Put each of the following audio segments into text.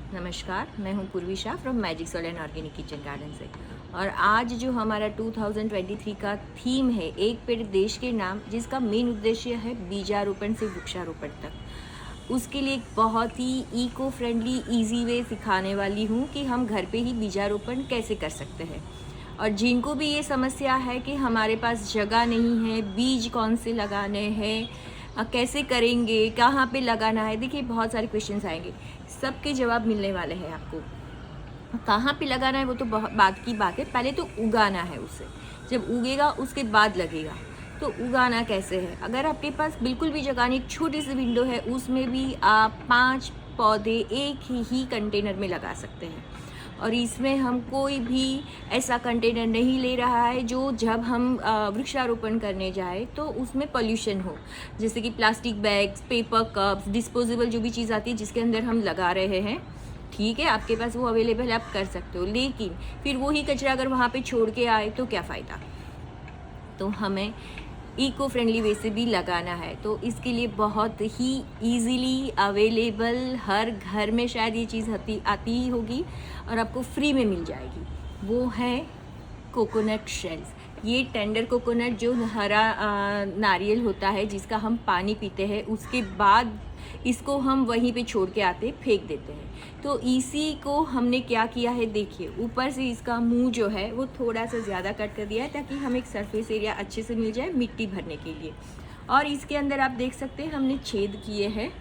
नमस्कार, मैं हूं पूर्वी Shah from magic soil and organic kitchen garden से। और आज जो हमारा 2023 का थीम है, एक पेड़ देश के नाम, जिसका मेन उद्देश्य है बीजारोपण से वृक्षारोपण तक। उसके लिए एक बहुत ही इको फ्रेंडली ईजी वे सिखाने वाली हूं कि हम घर पे ही बीजारोपण कैसे कर सकते हैं। और जिनको भी ये समस्या है कि हमारे पास जगह नहीं है, बीज कौन से लगाने हैं, कैसे करेंगे, कहाँ पे लगाना है, देखिए बहुत सारे क्वेश्चंस आएंगे, सबके जवाब मिलने वाले हैं आपको। कहाँ पे लगाना है वो तो बहुत बात की बात है, पहले तो उगाना है उसे। जब उगेगा उसके बाद लगेगा। तो उगाना कैसे है? अगर आपके पास बिल्कुल भी जगह नहीं, एक छोटी सी विंडो है, उसमें भी आप 5 पौधे एक ही कंटेनर में लगा सकते हैं। और इसमें हम कोई भी ऐसा कंटेनर नहीं ले रहा है जो जब हम वृक्षारोपण करने जाए तो उसमें पोल्यूशन हो, जैसे कि plastic bags, paper cups, disposable जो भी चीज़ आती है जिसके अंदर हम लगा रहे हैं। ठीक है, आपके पास वो अवेलेबल आप कर सकते हो, लेकिन फिर वही कचरा अगर वहाँ पे छोड़ के आए तो क्या फ़ायदा। तो हमें इको फ्रेंडली वे से भी लगाना है। तो इसके लिए बहुत ही ईजीली अवेलेबल, हर घर में शायद ये चीज़ आती ही होगी और आपको फ्री में मिल जाएगी, वो है कोकोनट शेल्स। ये टेंडर कोकोनट जो हरा नारियल होता है जिसका हम पानी पीते हैं, उसके बाद इसको हम वहीं पे छोड़ के आते फेंक देते हैं। तो इसी को हमने क्या किया है, देखिए ऊपर से इसका मुंह जो है वो थोड़ा सा ज़्यादा कट कर दिया है ताकि हमें एक सरफेस एरिया अच्छे से मिल जाए मिट्टी भरने के लिए। और इसके अंदर आप देख सकते हैं हमने छेद किए हैं,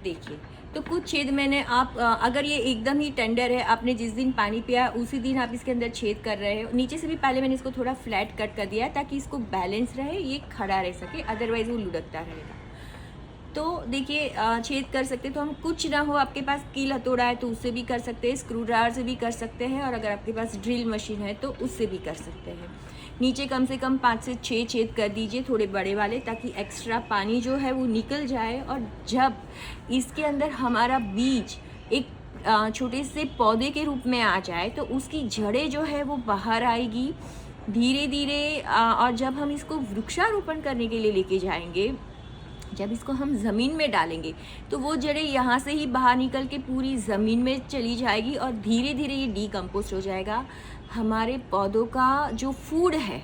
देखिए। तो कुछ छेद मैंने अगर ये एकदम ही टेंडर है, आपने जिस दिन पानी पिया उसी दिन आप इसके अंदर छेद कर रहे हो, नीचे से भी पहले मैंने इसको थोड़ा फ्लैट कट कर दिया है ताकि इसको बैलेंस रहे, ये खड़ा रह सके, अदरवाइज वो लुढ़कता रहेगा। तो देखिए छेद कर सकते, तो हम कुछ ना हो आपके पास कील हथौड़ा है तो उससे भी कर सकते हैं, स्क्रू ड्राइवर से भी कर सकते हैं, और अगर आपके पास ड्रिल मशीन है तो उससे भी कर सकते हैं। नीचे कम से कम 5 से 6 छेद कर दीजिए, थोड़े बड़े वाले, ताकि एक्स्ट्रा पानी जो है वो निकल जाए। और जब इसके अंदर हमारा बीज एक छोटे से पौधे के रूप में आ जाए तो उसकी जड़ें जो है वो बाहर आएगी धीरे धीरे। और जब हम इसको वृक्षारोपण करने के लिए लेके जाएंगे, जब इसको हम ज़मीन में डालेंगे तो वो जड़ें यहाँ से ही बाहर निकल के पूरी ज़मीन में चली जाएगी और धीरे धीरे ये डीकम्पोस्ट हो जाएगा। हमारे पौधों का जो फूड है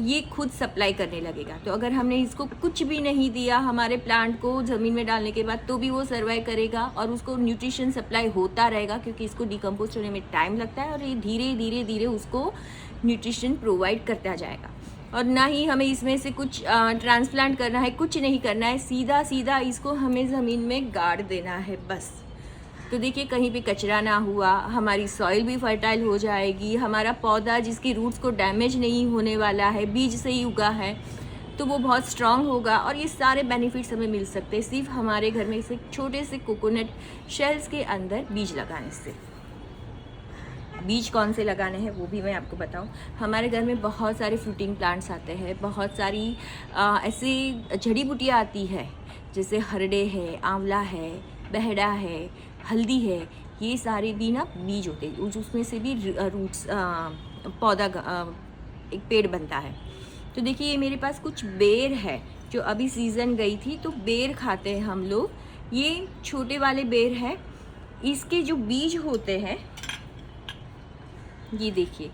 ये खुद सप्लाई करने लगेगा। तो अगर हमने इसको कुछ भी नहीं दिया हमारे प्लांट को ज़मीन में डालने के बाद, तो भी वो सर्वाइव करेगा और उसको न्यूट्रिशन सप्लाई होता रहेगा, क्योंकि इसको डीकम्पोस्ट होने में टाइम लगता है और ये धीरे धीरे धीरे उसको न्यूट्रिशन प्रोवाइड करता जाएगा। और ना ही हमें इसमें से कुछ ट्रांसप्लांट करना है, कुछ नहीं करना है, सीधा सीधा इसको हमें ज़मीन में गाड़ देना है बस। तो देखिए कहीं पे कचरा ना हुआ, हमारी सॉइल भी फर्टाइल हो जाएगी, हमारा पौधा जिसकी रूट्स को डैमेज नहीं होने वाला है, बीज से ही उगा है, तो वो बहुत स्ट्रांग होगा। और ये सारे बेनिफिट्स हमें मिल सकते हैं सिर्फ हमारे घर में से छोटे से कोकोनट शेल्स के अंदर बीज लगाने से। बीज कौन से लगाने हैं वो भी मैं आपको बताऊं। हमारे घर में बहुत सारे फ्रूटिंग प्लांट्स आते हैं, बहुत सारी ऐसी जड़ी बूटियाँ आती है, जैसे हरड़े है, आंवला है, बहड़ा है, हल्दी है, ये सारे भी ना बीज होते हैं, उसमें से भी रूट्स पौधा एक पेड़ बनता है। तो देखिए ये मेरे पास कुछ बेर है जो अभी सीज़न गई थी, तो बेर खाते हैं हम लोग। ये छोटे वाले बेर है, इसके जो बीज होते हैं ये देखिए,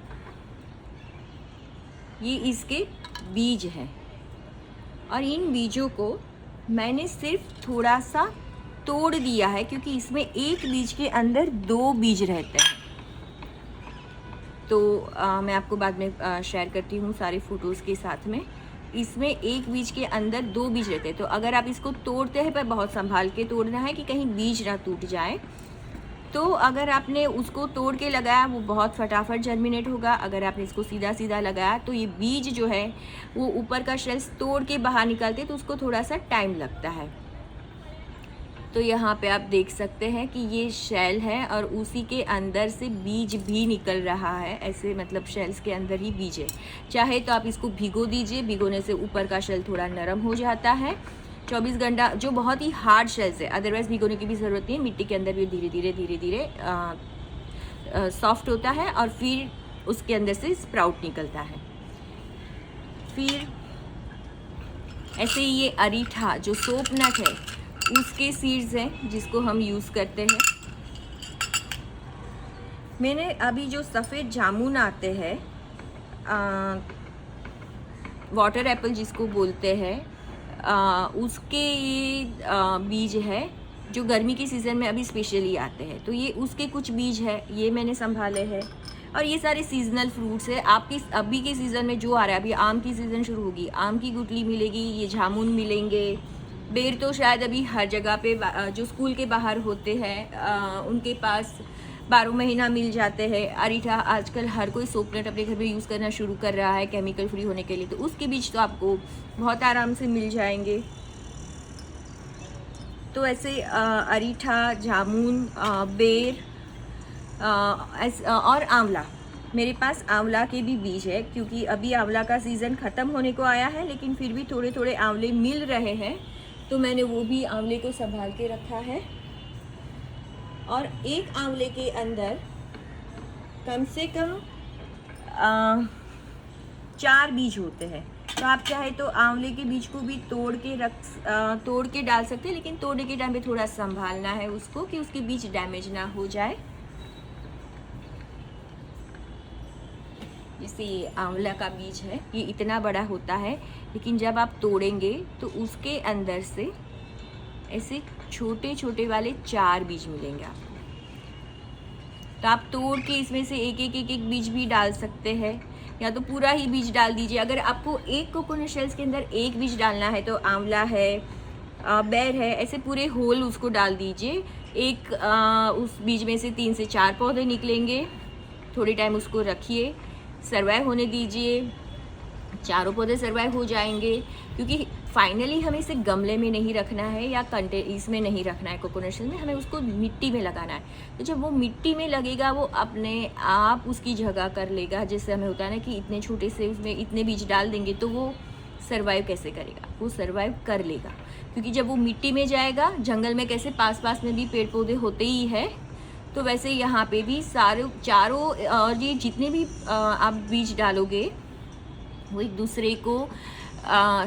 ये इसके बीज हैं। और इन बीजों को मैंने सिर्फ थोड़ा सा तोड़ दिया है, क्योंकि इसमें एक बीज के अंदर 2 बीज रहते हैं। तो मैं आपको बाद में शेयर करती हूँ सारे फोटोज़ के साथ में। इसमें एक बीज के अंदर 2 बीज रहते हैं। तो अगर आप इसको तोड़ते हैं पर बहुत संभाल के तोड़ना है कि कहीं बीज ना टूट जाए। तो अगर आपने उसको तोड़ के लगाया वो बहुत फटाफट जर्मिनेट होगा। अगर आपने इसको सीधा सीधा लगाया तो ये बीज जो है वो ऊपर का शेल्स तोड़ के बाहर निकलते, तो उसको थोड़ा सा टाइम लगता है। तो यहाँ पे आप देख सकते हैं कि ये शेल है और उसी के अंदर से बीज भी निकल रहा है, ऐसे मतलब शेल्स के अंदर ही बीज है। चाहे तो आप इसको भिगो दीजिए, भिगोने से ऊपर का शेल थोड़ा नरम हो जाता है। 24 घंटा जो बहुत ही हार्ड शेल्स है, अदरवाइज भिगोने की भी ज़रूरत नहीं है, मिट्टी के अंदर भी धीरे धीरे सॉफ्ट होता है और फिर उसके अंदर से स्प्राउट निकलता है। फिर ऐसे ही ये अरीठा जो सोप नट है उसके सीड्स हैं जिसको हम यूज़ करते हैं। मैंने अभी जो सफ़ेद जामुन आते हैं, वाटर एप्पल जिसको बोलते हैं, उसके ये बीज है जो गर्मी के सीज़न में अभी स्पेशली आते हैं। तो ये उसके कुछ बीज है, ये मैंने संभाले हैं। और ये सारे सीजनल फ्रूट्स है। आपकी अभी के सीज़न में जो आ रहा है, अभी आम की सीज़न शुरू होगी, आम की गुठली मिलेगी, ये जामुन मिलेंगे। बेर तो शायद अभी हर जगह पे जो स्कूल के बाहर होते हैं उनके पास 12 महीना मिल जाते हैं। अरीठा आजकल हर कोई सोपनट अपने घर में यूज़ करना शुरू कर रहा है केमिकल फ्री होने के लिए, तो उसके बीज तो आपको बहुत आराम से मिल जाएंगे। तो ऐसे अरीठा, जामुन, बेर और आंवला, मेरे पास आंवला के भी बीज है क्योंकि अभी आंवला का सीज़न ख़त्म होने को आया है, लेकिन फिर भी थोड़े थोड़े आंवले मिल रहे हैं, तो मैंने वो भी आंवले को संभाल के रखा है। और एक आंवले के अंदर कम से कम 4 बीज होते हैं। तो आप चाहे तो आंवले के बीज को भी तोड़ के डाल सकते हैं, लेकिन तोड़ने के टाइम पे थोड़ा संभालना है उसको कि उसके बीज डैमेज ना हो जाए। जैसे ये आंवला का बीज है, ये इतना बड़ा होता है, लेकिन जब आप तोड़ेंगे तो उसके अंदर से ऐसे छोटे छोटे वाले 4 बीज मिलेंगे आपको। तो आप तोड़ के इसमें से एक एक बीज भी डाल सकते हैं, या तो पूरा ही बीज डाल दीजिए। अगर आपको एक कोकोनट शेल्स के अंदर एक बीज डालना है तो आंवला है, बेर है, ऐसे पूरे होल उसको डाल दीजिए। उस बीज में से 3 से 4 पौधे निकलेंगे। थोड़ी टाइम उसको रखिए, सर्वाइव होने दीजिए, चारों पौधे सर्वाइव हो जाएंगे। क्योंकि फाइनली हमें इसे गमले में नहीं रखना है या इसमें नहीं रखना है कोकोनट शेल में, हमें उसको मिट्टी में लगाना है। तो जब वो मिट्टी में लगेगा वो अपने आप उसकी जगह कर लेगा। जैसे हमें होता है ना कि इतने छोटे से उसमें इतने बीज डाल देंगे तो वो सर्वाइव कैसे करेगा, वो सर्वाइव कर लेगा। क्योंकि जब वो मिट्टी में जाएगा, जंगल में कैसे पास पास में भी पेड़ पौधे होते ही है, तो वैसे यहाँ पे भी चारों और ये जितने भी आप बीज डालोगे वो एक दूसरे को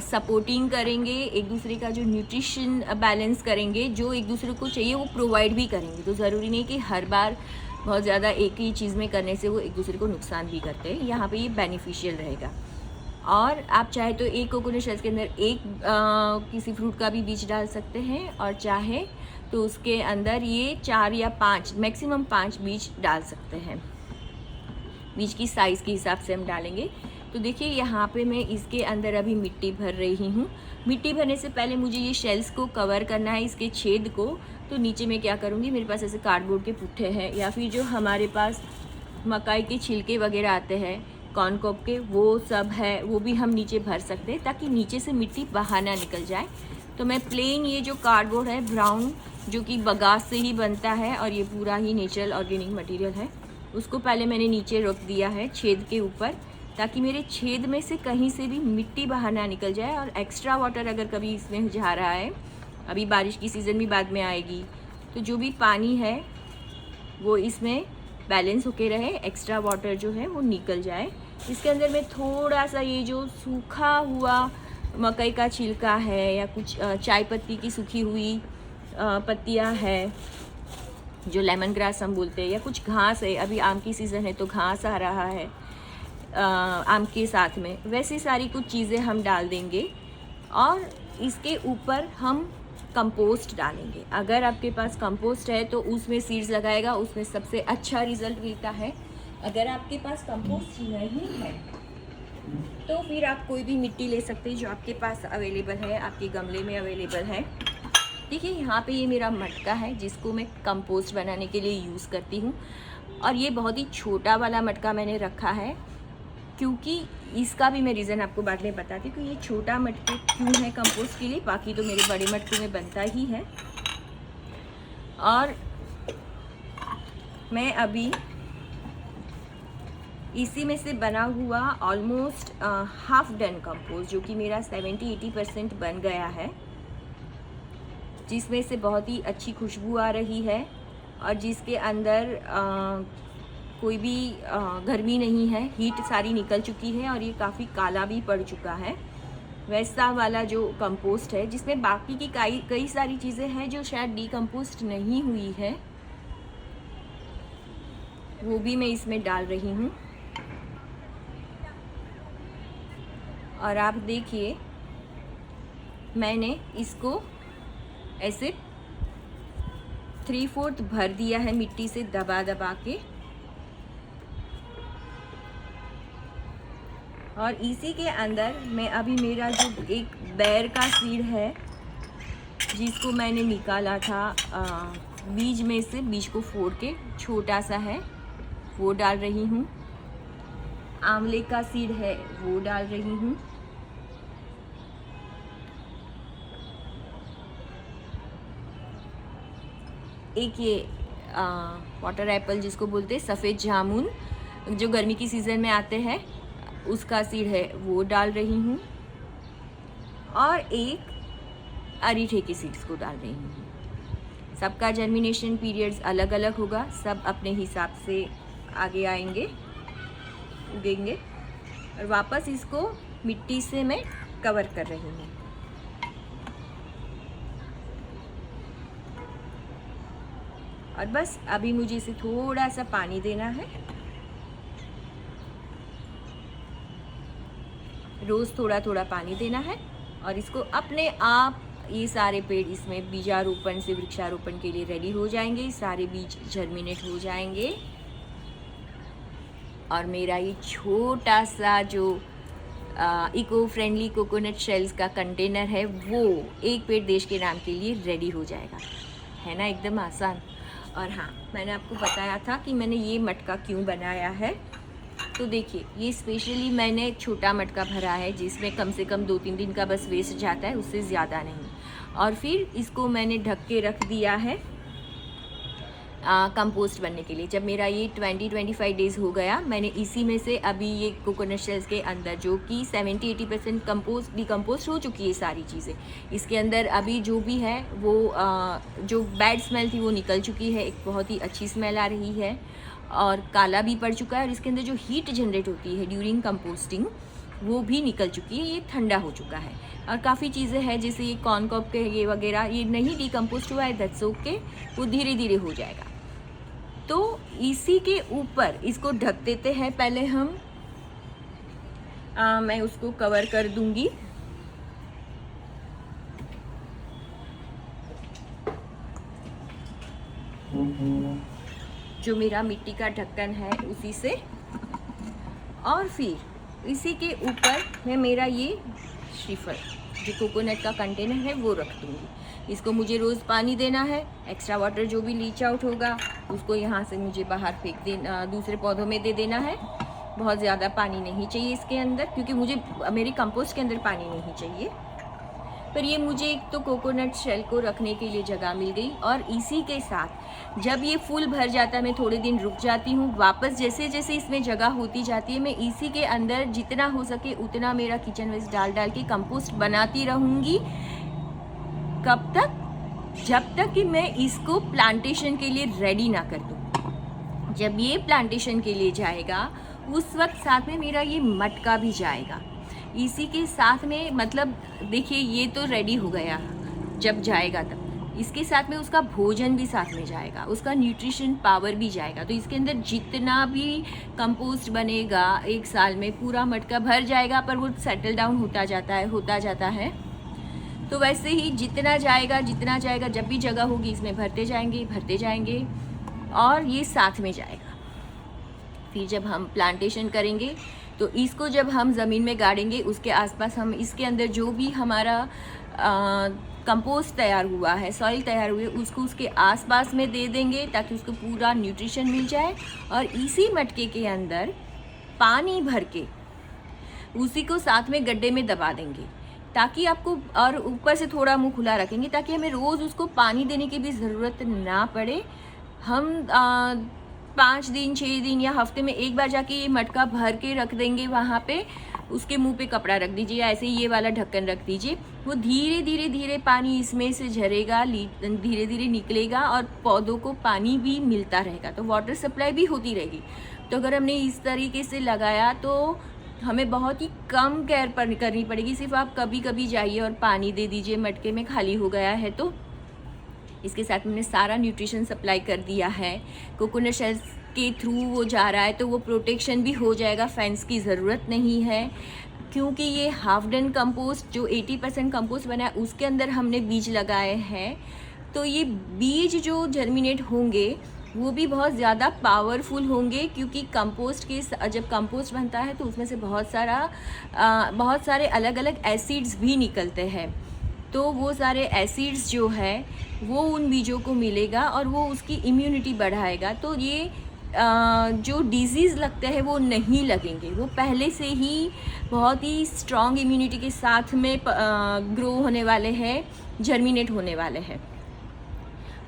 सपोर्टिंग करेंगे, एक दूसरे का जो न्यूट्रिशन बैलेंस करेंगे, जो एक दूसरे को चाहिए वो प्रोवाइड भी करेंगे। तो ज़रूरी नहीं कि हर बार बहुत ज़्यादा एक ही चीज़ में करने से वो एक दूसरे को नुकसान भी करते हैं। यहाँ पे ये बेनिफिशियल रहेगा। और आप चाहे तो एक कोकोनट शेल्स के अंदर किसी फ्रूट का भी बीज डाल सकते हैं, और चाहे तो उसके अंदर ये 4 या 5 मैक्सिमम 5 बीज डाल सकते हैं। बीज की साइज़ के हिसाब से हम डालेंगे। तो देखिए यहाँ पे मैं इसके अंदर अभी मिट्टी भर रही हूँ। मिट्टी भरने से पहले मुझे ये शेल्स को कवर करना है, इसके छेद को। तो नीचे मैं क्या करूँगी, मेरे पास ऐसे कार्डबोर्ड के पुट्ठे हैं, या फिर जो हमारे पास मकाई के छिलके वगैरह आते हैं कॉर्न कॉब के, वो सब है, वो भी हम नीचे भर सकते हैं ताकि नीचे से मिट्टी बाहर ना निकल जाए। तो मैं प्लेन ये जो कार्डबोर्ड है ब्राउन, जो कि बगास से ही बनता है और ये पूरा ही नेचुरल ऑर्गेनिक मटेरियल है, उसको पहले मैंने नीचे रख दिया है छेद के ऊपर, ताकि मेरे छेद में से कहीं से भी मिट्टी बाहर ना निकल जाए। और एक्स्ट्रा वाटर अगर कभी इसमें जा रहा है, अभी बारिश की सीज़न भी बाद में आएगी, तो जो भी पानी है वो इसमें बैलेंस होके रहे, एक्स्ट्रा वाटर जो है वो निकल जाए। इसके अंदर मैं थोड़ा सा ये जो सूखा हुआ मकई का छिलका है, या कुछ चाय पत्ती की सूखी हुई पत्तियां है, जो लेमन ग्रास हम बोलते हैं, या कुछ घास है, अभी आम की सीज़न है तो घास आ रहा है आम के साथ में, वैसी सारी कुछ चीज़ें हम डाल देंगे। और इसके ऊपर हम कंपोस्ट डालेंगे। अगर आपके पास कंपोस्ट है तो उसमें सीड्स लगाएगा, उसमें सबसे अच्छा रिज़ल्ट मिलता है। अगर आपके पास कंपोस्ट नहीं है तो फिर आप कोई भी मिट्टी ले सकते हैं जो आपके पास अवेलेबल है, आपके गमले में अवेलेबल है। देखिए यहाँ पे ये मेरा मटका है जिसको मैं कंपोस्ट बनाने के लिए यूज़ करती हूँ, और ये बहुत ही छोटा वाला मटका मैंने रखा है, क्योंकि इसका भी मैं रीज़न आपको बाद में बताती हूँ कि ये छोटा मटके क्यों है कंपोस्ट के लिए। बाकी तो मेरे बड़े मटके में बनता ही है। और मैं अभी इसी में से बना हुआ ऑलमोस्ट हाफ डन कंपोस्ट, जो कि मेरा 70-80% बन गया है, जिसमें से बहुत ही अच्छी खुशबू आ रही है, और जिसके अंदर कोई भी गर्मी नहीं है, हीट सारी निकल चुकी है, और ये काफ़ी काला भी पड़ चुका है। वैसा वाला जो कंपोस्ट है, जिसमें बाकी की कई सारी चीज़ें हैं जो शायद डीकम्पोस्ट नहीं हुई है, वो भी मैं इसमें डाल रही हूँ। और आप देखिए, मैंने इसको ऐसे 3/4 भर दिया है मिट्टी से दबा दबा के। और इसी के अंदर मैं अभी मेरा जो एक बैर का सीड है जिसको मैंने निकाला था बीज में से, बीज को फोड़ के छोटा सा है, वो डाल रही हूँ। आंवले का सीड है वो डाल रही हूँ। एक ये वाटर एप्पल जिसको बोलते हैं, सफ़ेद जामुन, जो गर्मी की सीज़न में आते हैं, उसका सीड है वो डाल रही हूँ। और एक अरीठे के सीड्स को डाल रही हूँ। सबका जर्मिनेशन पीरियड्स अलग अलग होगा, सब अपने हिसाब से आगे आएंगे, उगेंगे। और वापस इसको मिट्टी से मैं कवर कर रही हूँ। और बस अभी मुझे इसे थोड़ा सा पानी देना है। रोज़ थोड़ा थोड़ा पानी देना है। और इसको अपने आप ये सारे पेड़ इसमें बीजारोपण से वृक्षारोपण के लिए रेडी हो जाएंगे। सारे बीज जर्मिनेट हो जाएंगे। और मेरा ये छोटा सा जो इको फ्रेंडली कोकोनट शेल्स का कंटेनर है, वो एक पेड़ देश के नाम के लिए रेडी हो जाएगा। है ना, एकदम आसान। और हाँ, मैंने आपको बताया था कि मैंने ये मटका क्यों बनाया है। तो देखिए, ये स्पेशली मैंने छोटा मटका भरा है जिसमें कम से कम 2-3 दिन का बस वेस्ट जाता है, उससे ज़्यादा नहीं। और फिर इसको मैंने ढक के रख दिया है कंपोस्ट बनने के लिए। जब मेरा ये 20-25 डेज़ हो गया, मैंने इसी में से अभी ये कोकोनट शेल्स के अंदर, जो कि 70-80% डिकम्पोस्ट हो चुकी है सारी चीज़ें, इसके अंदर अभी जो भी है वो जो बैड स्मेल थी वो निकल चुकी है। एक बहुत ही अच्छी स्मेल आ रही है और काला भी पड़ चुका है। और इसके अंदर जो हीट जनरेट होती है ड्यूरिंग कंपोस्टिंग, वो भी निकल चुकी है। ये ठंडा हो चुका है। और काफ़ी चीज़ें हैं जैसे ये कॉर्न कॉब के ये वगैरह, ये नहीं डिकम्पोस्ट हुआ है, दैट्स ओके, वो धीरे धीरे हो जाएगा। तो इसी के ऊपर इसको ढक देते हैं पहले हम। मैं उसको कवर कर दूंगी। जो मेरा मिट्टी का ढक्कन है उसी से। और फिर इसी के ऊपर मैं मेरा ये श्रीफल जो कोकोनट का कंटेनर है वो रख दूँगी। इसको मुझे रोज़ पानी देना है। एक्स्ट्रा वाटर जो भी लीच आउट होगा उसको यहाँ से मुझे बाहर फेंक देना, दूसरे पौधों में दे देना है। बहुत ज़्यादा पानी नहीं चाहिए इसके अंदर, क्योंकि मुझे मेरी कंपोस्ट के अंदर पानी नहीं चाहिए। पर ये मुझे एक तो कोकोनट शेल को रखने के लिए जगह मिल गई। और इसी के साथ जब ये फुल भर जाता है, मैं थोड़े दिन रुक जाती हूँ। वापस जैसे जैसे इसमें जगह होती जाती है, मैं इसी के अंदर जितना हो सके उतना मेरा किचन वेस्ट डाल डाल के कंपोस्ट बनाती रहूँगी। कब तक? जब तक कि मैं इसको प्लांटेशन के लिए रेडी ना कर दूँ। जब ये प्लांटेशन के लिए जाएगा, उस वक्त साथ में मेरा ये मटका भी जाएगा इसी के साथ में। मतलब देखिए, ये तो रेडी हो गया, जब जाएगा तब इसके साथ में उसका भोजन भी साथ में जाएगा, उसका न्यूट्रिशन पावर भी जाएगा। तो इसके अंदर जितना भी कंपोस्ट बनेगा एक साल में, पूरा मटका भर जाएगा। पर वो सेटल डाउन होता जाता है। तो वैसे ही जितना जाएगा, जब भी जगह होगी इसमें भरते जाएंगे और ये साथ में जाएगा। फिर जब हम प्लांटेशन करेंगे तो इसको जब हम ज़मीन में गाड़ेंगे, उसके आसपास हम इसके अंदर जो भी हमारा कंपोस्ट तैयार हुआ है, सॉइल तैयार हुई है, उसको उसके आसपास में दे देंगे ताकि उसको पूरा न्यूट्रिशन मिल जाए। और इसी मटके के अंदर पानी भर के उसी को साथ में गड्ढे में दबा देंगे, ताकि आपको, और ऊपर से थोड़ा मुंह खुला रखेंगे ताकि हमें रोज़ उसको पानी देने की भी ज़रूरत ना पड़े। हम 5 दिन 6 दिन या हफ्ते में एक बार जाके ये मटका भर के रख देंगे वहाँ पे। उसके मुंह पे कपड़ा रख दीजिए, ऐसे ही ये वाला ढक्कन रख दीजिए। वो धीरे पानी इसमें से झरेगा, धीरे धीरे निकलेगा और पौधों को पानी भी मिलता रहेगा। तो वाटर सप्लाई भी होती रहेगी। तो अगर हमने इस तरीके से लगाया तो हमें बहुत ही कम केयर पर करनी पड़ेगी। सिर्फ आप कभी कभी जाइए और पानी दे दीजिए, मटके में खाली हो गया है तो। इसके साथ मैंने सारा न्यूट्रिशन सप्लाई कर दिया है। कोकोनट शेल्स के थ्रू वो जा रहा है तो वो प्रोटेक्शन भी हो जाएगा, फेंस की ज़रूरत नहीं है, क्योंकि ये हाफ डन कंपोस्ट जो 80% कंपोस्ट बना है उसके अंदर हमने बीज लगाए हैं। तो ये बीज जो जर्मिनेट होंगे वो भी बहुत ज़्यादा पावरफुल होंगे, क्योंकि कंपोस्ट के जब कंपोस्ट बनता है तो उसमें से बहुत सारे अलग अलग एसिड्स भी निकलते हैं। तो वो सारे एसिड्स जो है वो उन बीजों को मिलेगा और वो उसकी इम्यूनिटी बढ़ाएगा। तो ये जो डिजीज़ लगते हैं वो नहीं लगेंगे, वो पहले से ही बहुत ही स्ट्रॉन्ग इम्यूनिटी के साथ में ग्रो होने वाले हैं, जर्मिनेट होने वाले हैं।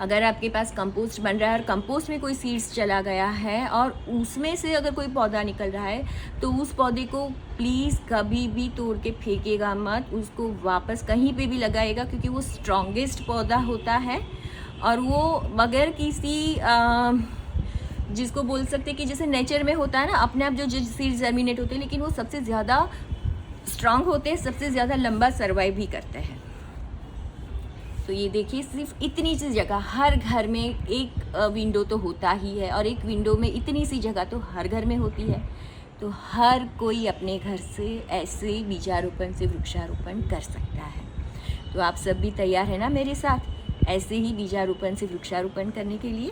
अगर आपके पास कंपोस्ट बन रहा है और कंपोस्ट में कोई सीड्स चला गया है और उसमें से अगर कोई पौधा निकल रहा है तो उस पौधे को प्लीज़ कभी भी तोड़ के फेंकेगा मत, उसको वापस कहीं पे भी लगाएगा, क्योंकि वो स्ट्रॉन्गेस्ट पौधा होता है। और वो बगैर किसी जिसको बोल सकते हैं कि जैसे नेचर में होता है ना, अपने आप जो सीड्स जर्मिनेट होते हैं, लेकिन वो सबसे ज़्यादा स्ट्रॉन्ग होते हैं, सबसे ज़्यादा लंबा सर्वाइव भी करते हैं। तो ये देखिए, सिर्फ इतनी सी जगह, हर घर में एक विंडो तो होता ही है, और एक विंडो में इतनी सी जगह तो हर घर में होती है। तो हर कोई अपने घर से ऐसे बीजारोपण से वृक्षारोपण कर सकता है। तो आप सब भी तैयार हैं ना मेरे साथ ऐसे ही बीजारोपण से वृक्षारोपण करने के लिए?